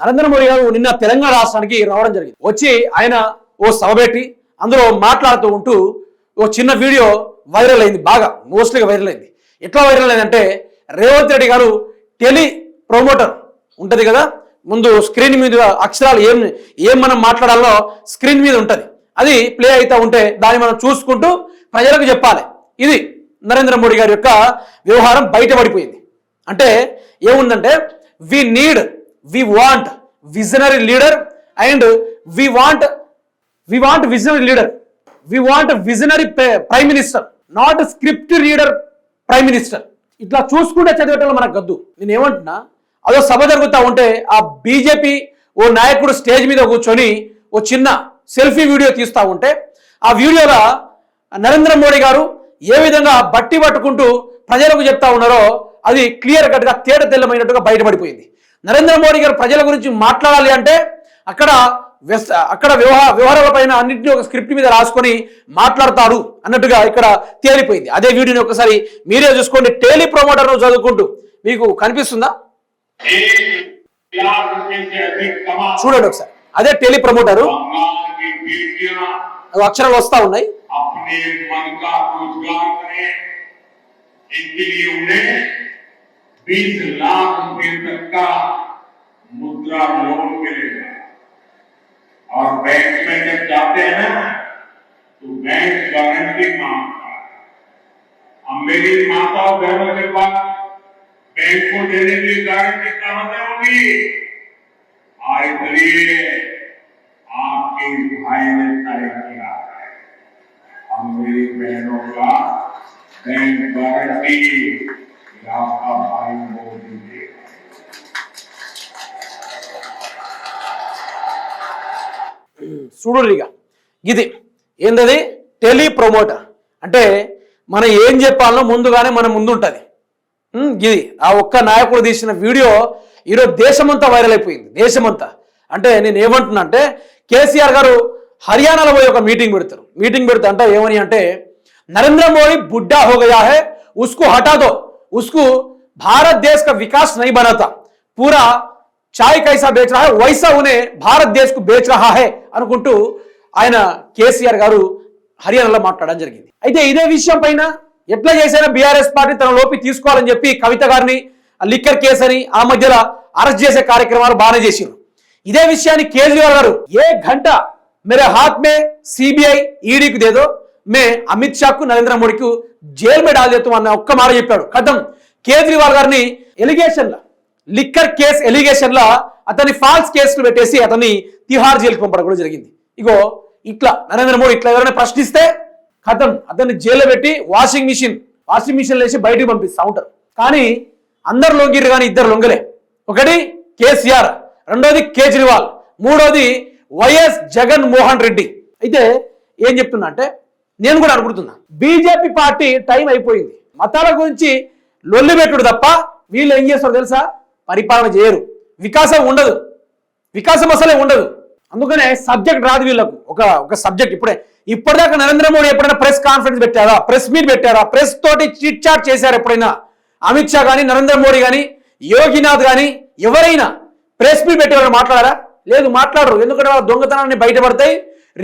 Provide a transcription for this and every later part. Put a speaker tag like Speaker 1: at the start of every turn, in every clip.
Speaker 1: నరేంద్ర మోడీ గారు నిన్న తెలంగాణ రాష్ట్రానికి రావడం జరిగింది. వచ్చి ఆయన ఓ సభ పెట్టి అందులో మాట్లాడుతూ ఉంటూ ఓ చిన్న వీడియో వైరల్ అయింది, బాగా మోస్ట్లీగా వైరల్ అయింది. ఎట్లా వైరల్ అయిందంటే, రేవంత్ రెడ్డి గారు టెలి ప్రమోటర్ ఉంటుంది కదా, ముందు స్క్రీన్ మీద అక్షరాలు ఏం మనం మాట్లాడాలో స్క్రీన్ మీద ఉంటుంది, అది ప్లే అవుతూ ఉంటే దాన్ని మనం చూసుకుంటూ ప్రజలకు చెప్పాలి. ఇది నరేంద్ర మోడీ గారి యొక్క వ్యవహారం బయటపడిపోయింది. అంటే ఏముందంటే, we want visionary leader and we want visionary leader, we want visionary prime minister, not script reader prime minister. ఇట్లా చూసుకుంటే చదివేటప్పుడు మనకు గద్దు. నేను ఏమంటున్నా, అదో సభ జరుగుతూ ఉంటే ఆ బీజేపీ ఓ నాయకుడు స్టేజ్ మీద కూర్చొని ఓ చిన్న సెల్ఫీ వీడియో తీస్తూ ఉంటే ఆ వీడియోలో నరేంద్ర మోడీ గారు ఏ విధంగా బట్టి పట్టుకుంటూ ప్రజలకు చెప్తా ఉన్నారో అది క్లియర్ కట్గా తేట తెల్లమైనట్టుగా బయటపడిపోయింది. నరేంద్ర మోడీ గారు ప్రజల గురించి మాట్లాడాలి అంటే అక్కడ వ్యవహారాల పైన అన్నింటినీ ఒక స్క్రిప్ట్ మీద రాసుకొని మాట్లాడతాడు అన్నట్టుగా ఇక్కడ తేలిపోయింది. అదే వీడియోని ఒకసారి మీరే చూసుకోండి. టెలి ప్రమోటర్ చదువుకుంటూ మీకు కనిపిస్తుందా? చూడండి ఒకసారి. అదే టెలి ప్రమోటరు, అక్షరాలు వస్తా ఉన్నాయి.
Speaker 2: मुद्रा लोन मिलेगा और बैंक में जब जाते हैं ना तो बैंक गारंटी मांगता है। अब मेरी माता और बहनों के पास बैंक को देने की गारंटी कहां से होगी? इसलिए आपके भाई ने तय किया है, अब मेरी बहनों का बैंक गारंटी आपका भाई मोदी देगा।
Speaker 1: చూడురిగా ఇది ఏంటది? టెలి ప్రమోటర్ అంటే మనం ఏం చెప్పాలనో ముందుగానే మన ముందు ఉంటుంది. ఇది ఆ ఒక్క నాయకుడు తీసిన వీడియో ఈరోజు దేశమంతా వైరల్ అయిపోయింది, దేశమంతా. అంటే నేను ఏమంటున్నా అంటే, కేసీఆర్ గారు హర్యానాలో పోయి ఒక మీటింగ్ పెడతారు. మీటింగ్ పెడతా అంటే ఏమని అంటే, నరేంద్ర మోడీ బుడ్డా హో గయా హై, ఉస్కో హటా దో, ఉస్కో భారత్ దేశ్ కా వికాస్ నహీ బనాతా, పూరా చాయ్ కైసా బేచ్ రహా హై వైసా ఉనే భారత్ దేశ్ కు బేచ్ రహా హై అనుకుంటూ ఆయన కేసీఆర్ గారు హర్యానాలో మాట్లాడడం జరిగింది. అయితే ఇదే విషయం పైన ఎట్లా చేసైనా బీఆర్ఎస్ పార్టీ తన లోపి తీసుకోవాలని చెప్పి కవిత గారిని లిక్కర్ కేసు అని ఆ మధ్యలో అరెస్ట్ చేసే కార్యక్రమాలు బాగానే చేశారు. ఇదే విషయాన్ని కేజ్రీవాల్ గారు ఏ గంట మేరే హాత్ మే సిబిఐ ఈడీకి దేదో మే అమిత్ షా కు నరేంద్ర మోడీకి జైలు మే డాల్ దేతాం అన్న ఒక్క మాట చెప్పాడు. కథం కేజ్రీవాల్ గారిని ఎలిగేషన్ల లిక్కర్ కేసు ఎలిగేషన్ల అతన్ని ఫాల్స్ కేసులు పెట్టేసి అతన్ని తిహార్ జైలుకి పంపడం కూడా జరిగింది. ఇగో ఇట్లా నరేంద్ర మోడీ ఇట్లా ఎవరైనా ప్రశ్నిస్తే కథం అతన్ని జైల్లో పెట్టి వాషింగ్ మిషన్ వేసి బయటికి పంపిస్తూ ఉంటారు. కానీ అందరు లొంగిరు కానీ ఇద్దరు లొంగలే. ఒకటి కేసీఆర్, రెండోది కేజ్రీవాల్, మూడోది వైఎస్ జగన్ మోహన్ రెడ్డి. అయితే ఏం చెప్తున్నా అంటే, నేను కూడా అనుకుంటున్నా, బీజేపీ పార్టీ టైం అయిపోయింది. మతాల గురించి లొల్లి పెట్టుడు తప్ప వీళ్ళు ఏం చేస్తారో తెలుసా? పరిపాలన చేయరు, వికాసం ఉండదు, వికాసం అసలే ఉండదు. అందుకనే సబ్జెక్ట్ రాదు వీళ్ళకు. ఒక సబ్జెక్ట్ ఇప్పటిదాకా నరేంద్ర మోడీ ఎప్పుడైనా ప్రెస్ కాన్ఫరెన్స్ పెట్టారా, ప్రెస్ మీట్ పెట్టారా, ప్రెస్ తోటి చిట్ చాట్ చేశారు ఎప్పుడైనా? అమిత్ షా కానీ, నరేంద్ర మోడీ కానీ, యోగినాథ్ కానీ ఎవరైనా ప్రెస్ మీట్ పెట్టేవాళ్ళు మాట్లాడారా? లేదు, మాట్లాడరు. ఎందుకంటే వాళ్ళ దొంగతనాన్ని బయటపడతాయి,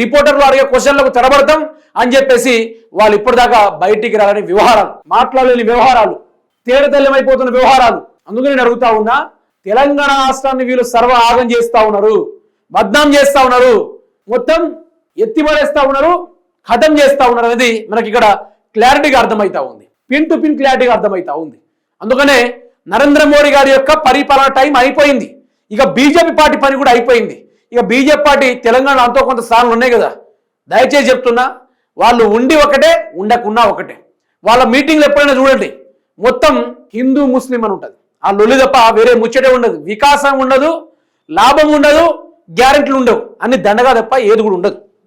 Speaker 1: రిపోర్టర్లు అడిగే క్వశ్చన్లకు తడబడతాం అని చెప్పేసి వాళ్ళు ఇప్పటిదాకా బయటికి రాలని వ్యవహారాలు, మాట్లాడలేని వ్యవహారాలు, తేడతెల్లమైపోతున్న వ్యవహారాలు. అందుకని నేను అడుగుతా ఉన్నా, తెలంగాణ రాష్ట్రాన్ని వీళ్ళు సర్వ ఆగం చేస్తా ఉన్నారు, బద్నాం చేస్తా ఉన్నారు, మొత్తం ఎత్తిపడేస్తా ఉన్నారు, ఖతం చేస్తా ఉన్నారు అనేది మనకి ఇక్కడ క్లారిటీగా అర్థమవుతా ఉంది, పిన్ టు పిన్ క్లారిటీగా అర్థమవుతా ఉంది. అందుకనే నరేంద్ర మోడీ గారి యొక్క పరిపాలన టైం అయిపోయింది. ఇక బీజేపీ పార్టీ పని కూడా అయిపోయింది. ఇక బీజేపీ పార్టీ తెలంగాణ అంతో కొంత స్థానాలు ఉన్నాయి కదా, దయచేసి చెప్తున్నా, వాళ్ళు ఉండి ఒకటే, ఉండకున్నా ఒకటే. వాళ్ళ మీటింగ్లు ఎప్పుడైనా చూడండి, మొత్తం హిందూ ముస్లిం అని ఉంటుంది. ఆ లొల్లి తప్ప వేరే ముచ్చటే ఉండదు, వికాసం ఉండదు, లాభం ఉండదు, గ్యారెంటీలు ఉండవు, అన్ని దండగా తప్ప ఏది కూడా ఉండదు.